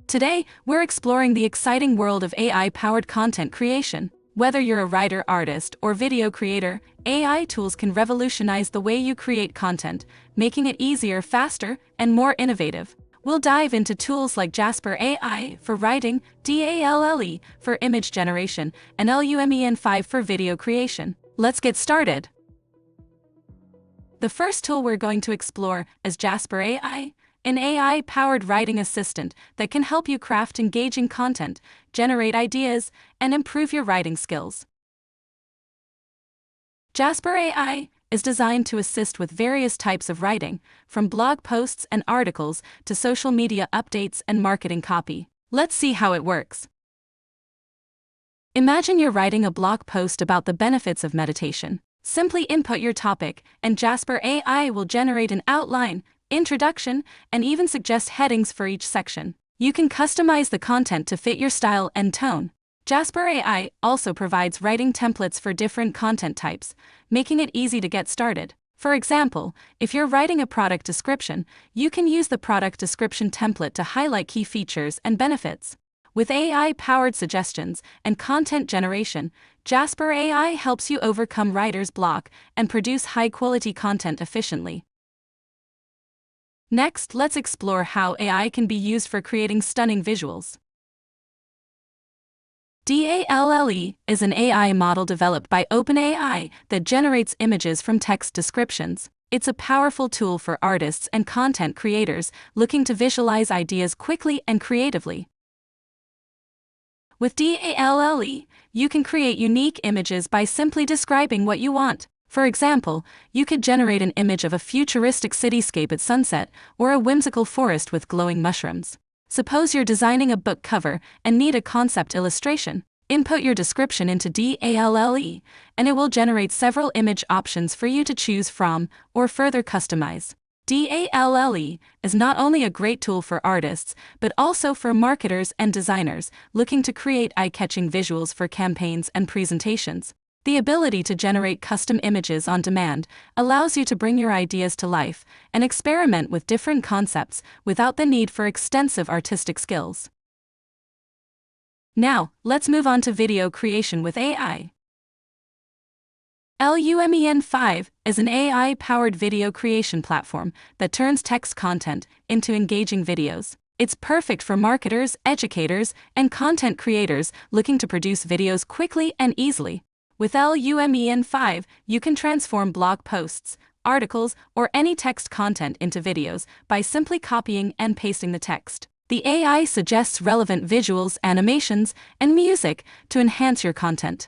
Today, we're exploring the exciting world of AI-powered content creation. Whether you're a writer, artist, or video creator, AI tools can revolutionize the way you create content, making it easier, faster, and more innovative. We'll dive into tools like Jasper AI for writing, DALL-E for image generation, and LUMEN5 for video creation. Let's get started. The first tool we're going to explore is Jasper AI, an AI-powered writing assistant that can help you craft engaging content, generate ideas, and improve your writing skills. Jasper AI is designed to assist with various types of writing, from blog posts and articles to social media updates and marketing copy. Let's see how it works. Imagine you're writing a blog post about the benefits of meditation. Simply input your topic, and Jasper AI will generate an outline, introduction, and even suggest headings for each section. You can customize the content to fit your style and tone. Jasper AI also provides writing templates for different content types, making it easy to get started. For example, if you're writing a product description, you can use the product description template to highlight key features and benefits. With AI-powered suggestions and content generation, Jasper AI helps you overcome writer's block and produce high-quality content efficiently. Next, let's explore how AI can be used for creating stunning visuals. DALL-E is an AI model developed by OpenAI that generates images from text descriptions. It's a powerful tool for artists and content creators looking to visualize ideas quickly and creatively. With DALL-E, you can create unique images by simply describing what you want. For example, you could generate an image of a futuristic cityscape at sunset or a whimsical forest with glowing mushrooms. Suppose you're designing a book cover and need a concept illustration. Input your description into DALL-E, and it will generate several image options for you to choose from or further customize. DALL-E is not only a great tool for artists, but also for marketers and designers looking to create eye-catching visuals for campaigns and presentations. The ability to generate custom images on demand allows you to bring your ideas to life and experiment with different concepts without the need for extensive artistic skills. Now, let's move on to video creation with AI. LUMEN5 is an AI-powered video creation platform that turns text content into engaging videos. It's perfect for marketers, educators, and content creators looking to produce videos quickly and easily. With LUMEN5, you can transform blog posts, articles, or any text content into videos by simply copying and pasting the text. The AI suggests relevant visuals, animations, and music to enhance your content.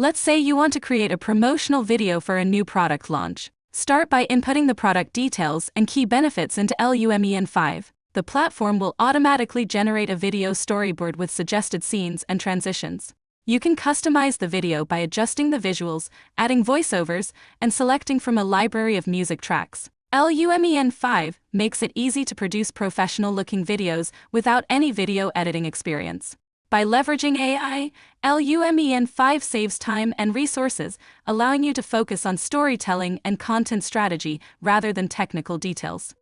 Let's say you want to create a promotional video for a new product launch. Start by inputting the product details and key benefits into LUMEN5. The platform will automatically generate a video storyboard with suggested scenes and transitions. You can customize the video by adjusting the visuals, adding voiceovers, and selecting from a library of music tracks. LUMEN5 makes it easy to produce professional-looking videos without any video editing experience. By leveraging AI, LUMEN5 saves time and resources, allowing you to focus on storytelling and content strategy rather than technical details.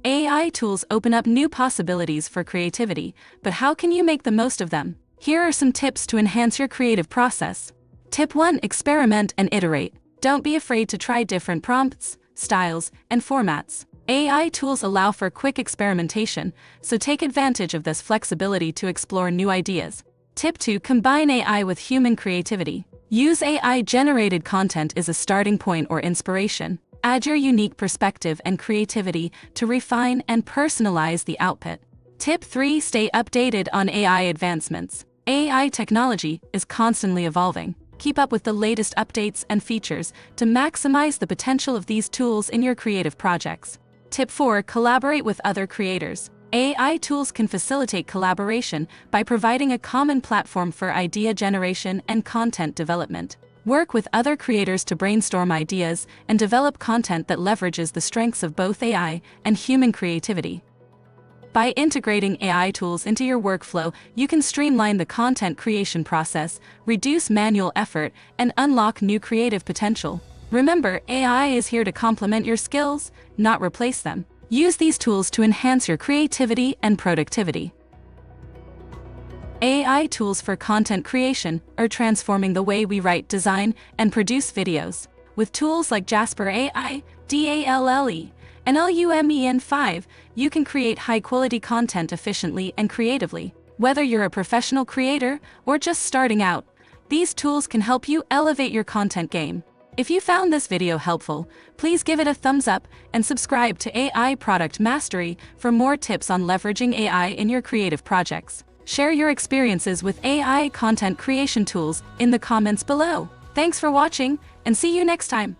AI tools open up new possibilities for creativity, but how can you make the most of them? Here are some tips to enhance your creative process. Tip 1. Experiment and iterate. Don't be afraid to try different prompts, styles, and formats. AI tools allow for quick experimentation, so take advantage of this flexibility to explore new ideas. Tip 2. Combine AI with human creativity. Use AI-generated content as a starting point or inspiration. Add your unique perspective and creativity to refine and personalize the output. Tip 3. Stay updated on AI advancements. AI technology is constantly evolving. Keep up with the latest updates and features to maximize the potential of these tools in your creative projects. Tip 4. Collaborate with other creators. AI tools can facilitate collaboration by providing a common platform for idea generation and content development. Work with other creators to brainstorm ideas and develop content that leverages the strengths of both AI and human creativity. By integrating AI tools into your workflow, you can streamline the content creation process, reduce manual effort, and unlock new creative potential. Remember, AI is here to complement your skills, not replace them. Use these tools to enhance your creativity and productivity. AI tools for content creation are transforming the way we write, design, and produce videos. With tools like Jasper AI, DALL-E, and LUMEN5, you can create high-quality content efficiently and creatively. Whether you're a professional creator or just starting out, these tools can help you elevate your content game. If you found this video helpful, please give it a thumbs up and subscribe to AI Product Mastery for more tips on leveraging AI in your creative projects. Share your experiences with AI content creation tools in the comments below. Thanks for watching, and see you next time.